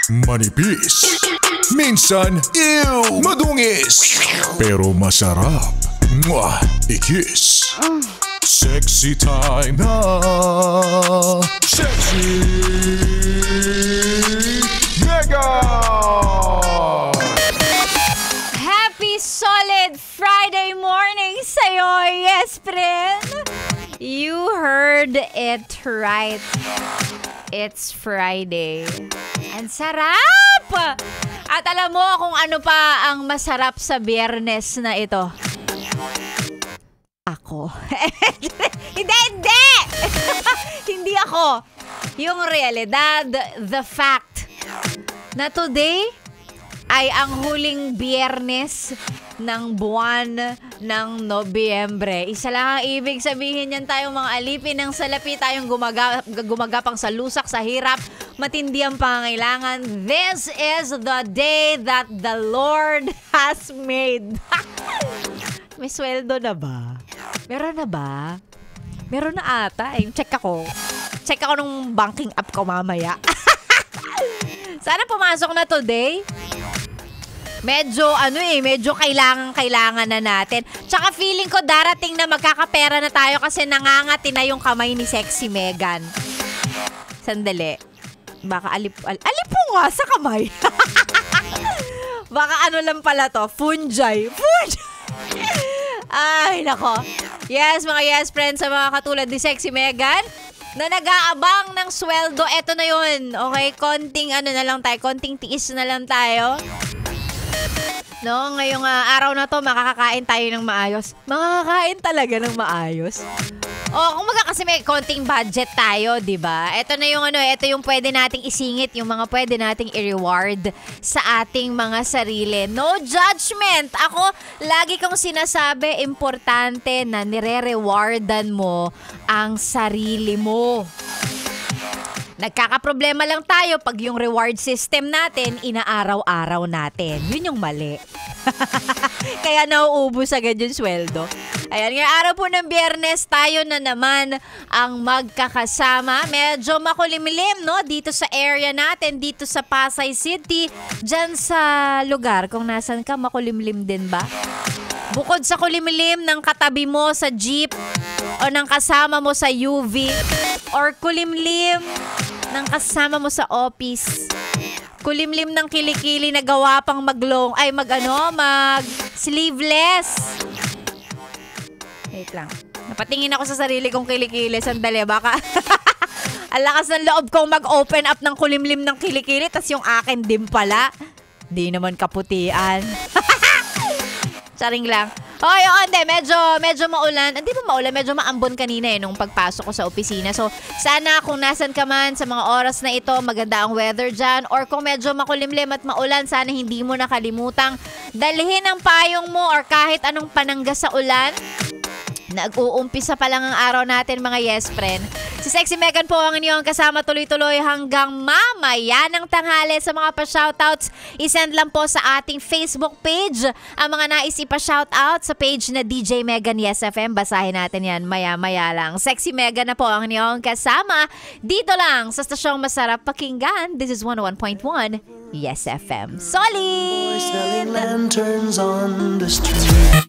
Manipis, minsan ew, madungis, pero masarap. Mwah, ikis. Sexy time na. Sexy Mega! Happy solid Friday morning sa'yo, yes, friend! You heard it right. It's Friday. Ang sarap! At alam mo kung ano pa ang masarap sa Biyernes na ito? Ako. Hindi! Hindi ako. Yung realidad, the fact na today ay ang huling Biyernes ng buwan ng Nobyembre. Isa lang ang ibig sabihin yan, tayong mga alipin ng salapi, tayong gumagapang sa lusak, sa hirap, matindi ang pangangailangan. This is the day that the Lord has made. May sweldo na ba? Meron na ba? Meron na ata. Check ako. Check ako nung banking app ko mamaya. Sana pumasok na today. Medyo kailangan na natin. Tsaka feeling ko darating na magkakapera na tayo kasi nangangati na yung kamay ni Sexy Megan. Sandali. Baka alipo nga sa kamay. Baka ano lang pala to, fungi. Ay, nako. Yes, mga yes friends, sa mga katulad ni Sexy Megan na nag-aabang ng sweldo, eto na yun. Okay, konting konting tiis na lang tayo. No, ngayong araw na to, makakakain tayo ng maayos. Makakakain talaga ng maayos. Kumaga kasi may konting budget tayo, 'di ba? Ito na yung ito yung pwede nating isingit, yung mga pwede nating i-reward sa ating mga sarili. No judgment. Ako, lagi kong sinasabi, importante na nire-rewardan mo ang sarili mo. Nagkakaproblema lang tayo pag yung reward system natin, inaaraw-araw natin. Yun yung mali. Kaya nauubos agad yung sweldo. Ayan, ngayong araw po ng Biyernes, tayo na naman ang magkakasama. Medyo makulimlim, no? Dito sa area natin, dito sa Pasay City. Diyan sa lugar, kung nasan ka, makulimlim din ba? Bukod sa kulimlim ng katabi mo sa jeep, o ng kasama mo sa UV, or kulimlim ng kasama mo sa office, kulimlim ng kilikili na gawa pang mag sleeveless. Wait lang. Napatingin ako sa sarili kong kilikili. Sandali, baka ang lakas ng loob kong mag-open up ng kulimlim ng kilikili, tas yung akin din pala. Di naman kaputian. Saring lang. Hindi. Medyo maulan. Hindi ba maulan? Medyo maambon kanina nung pagpasok ko sa opisina. So, sana kung nasan ka man sa mga oras na ito, maganda ang weather dyan. Or kung medyo makulimlim at maulan, sana hindi mo nakalimutang dalhin ang payong mo or kahit anong panangga sa ulan. Nag-uumpisa pa lang ang araw natin, mga yes friend. Si Sexy Megan po ang inyong kasama tuloy-tuloy hanggang mamaya ng tanghali. Sa mga pa-shoutouts, isend lang po sa ating Facebook page ang mga nais ipa-shoutout sa page na DJ Megan Yes FM. Basahin natin yan maya-maya lang. Sexy Megan na po ang inyong kasama dito lang sa stasyong masarap pakinggan. This is 101.1 Yes FM. Solid! Boys selling lanterns on the street.